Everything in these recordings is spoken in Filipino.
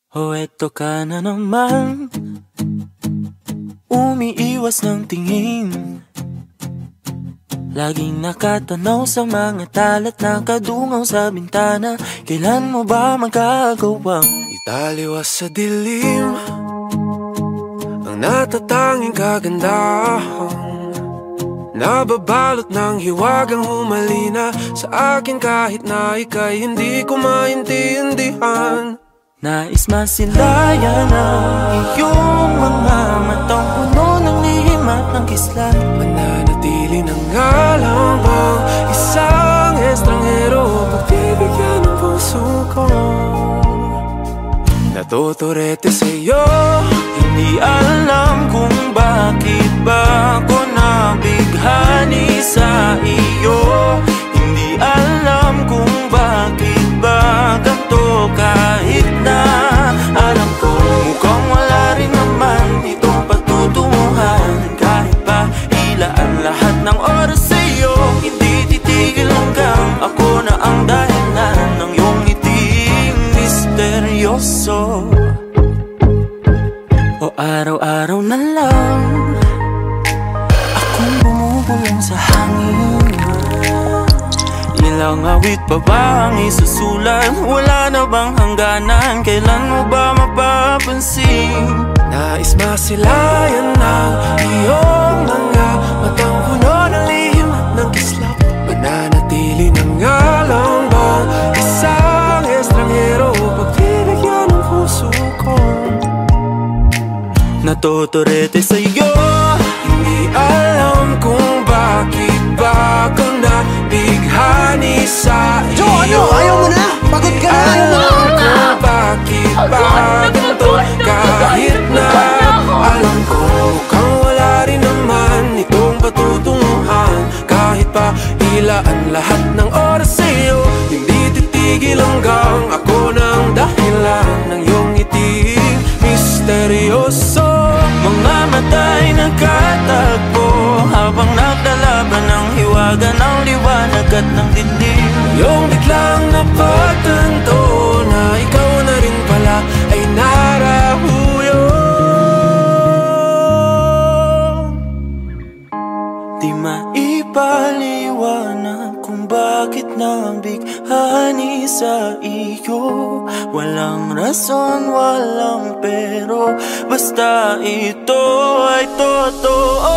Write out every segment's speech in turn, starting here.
Oh, eto ka na naman, umiiwas ng tingin. Laging nakatanaw sa mga talat na kadungaw sa bintana. Kailan mo ba magagawang italiwas sa dilim ang natatanging kagandahan, nababalot ng hiwagang humalina sa akin kahit na ika'y hindi ko maintindihan. Nais masilayan ang iyong mga matang puno ng lihim at ng kislat. Mananatili na nga lang bang isang estranghero pagbibigyan ng puso ko? Natuturete sa'yo, hindi alam kung bakit ba ako nabighani sa iyo. Hindi alam kung bakit ba ganito kahit na alam ko mukhang wala rin naman itong patutunguhan. Kahit pa ilaan lahat ng oras sa'yo, hindi titigil hanggang ako na ang dahilan ng iyong ngiting misteryoso. O araw-araw na lang akong bumubulong sa hangin. Ilang awit pa ba ang isusulat? Wala na bang hangganan? Kailan mo ba mapapansin? Nais masilayan ng iyong mga matang puno ng lihim at ng kislap. Mananatili na nga lang bang isang estranghero pagbibigyan ng puso ko? Natuturete sa'yo, hindi alam kung bakit ba ako nabighani sa iyo. Ano? Ayaw mo na? Pagod ka na? Alam kung bakit ba ganito kahit na alam ko mukhang wala rin naman itong patutunguhan. Kahit pa ilaan lahat ng oras sa'yo, hindi titigil hanggang ako ng dahilan ng iyong ngiting misteryoso. Mga mata'y nagkatagpo habang naglalaban ng hiwaga ng liwanag at ng dilim. Yung biglang napagtanto na ikaw na rin pala ay narahuyo. Di maipaliwanag kung bakit nabighani sa iyo. Walang rason, walang pero, basta ito ay totoo.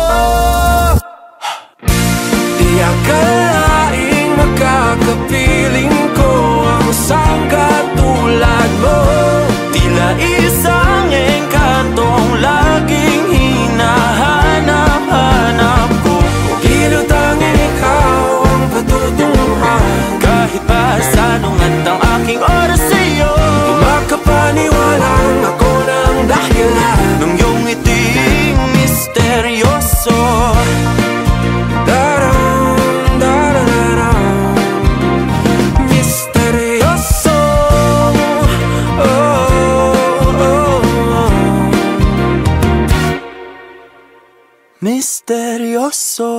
Di akalaing makakapiling ko ang isang katulad mo. Tila isang engkantong laging hinahanap-hanap ko. Giliw tanging ikaw ang patutunguhan. Kahit pa sanungat ang aking oras sa'yo, di makapaniwalang ako ng dahilan ng iyong ngiting misteryoso. Misteryoso, oh, oh, oh. Misteryoso.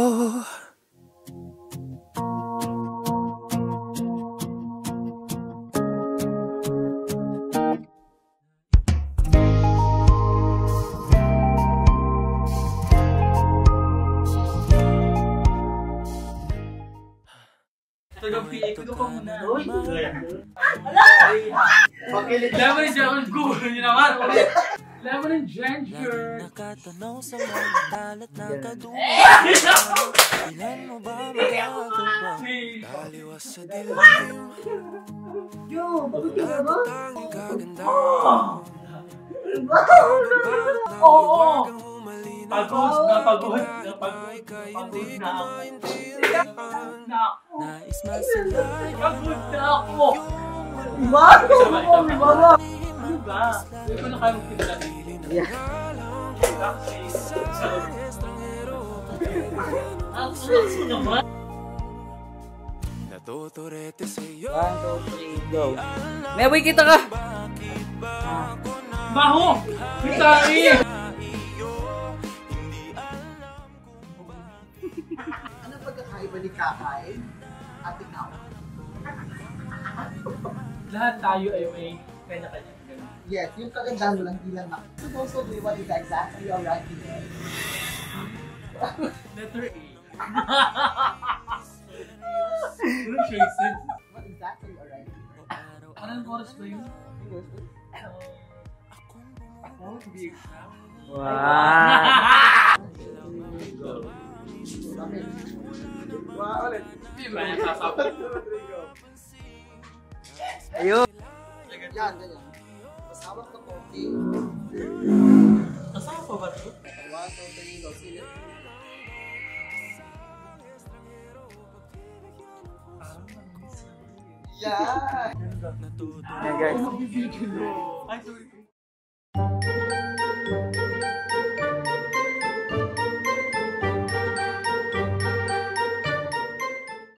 Ito ka muna. Lemon and ginger. Gulo niyo naman. Lemon and ginger. Nakatanaw sa mga talat na kadungaw. Ilan mo ba magagawang taliwas sa dilim? Yo, bakit ka ba? Natatanging kagandahan. Oo. Pagod na pagod na Nais masilayan pagod na ako. Bago! Bago! Ano ba? Hindi ko na kaya magpinta. Ang naman. Natuturete sa'yo. 1, 2, 3, go. May kita ka! Maho! Bitari! Ano pagkakaiba ni kakain at ikaw? Lahat tayo ay may kanya-kanya. Yes, yung kagandahan mo lang, hindi lang na. Supposed to be what is exactly your ranking. Letter A. Walang choices. What exactly your ranking? Anong oras ba yun? Ako, to be exact. Wow! Bakit? Wow, ulit. Hindi ba yung sasabi? Ayun! Yan, ganyan. Tapos hawak ng konti. Kasama pa ba ito? 1, 2, 3, go. Sige. Yan! Ayan guys. Ay, sorry.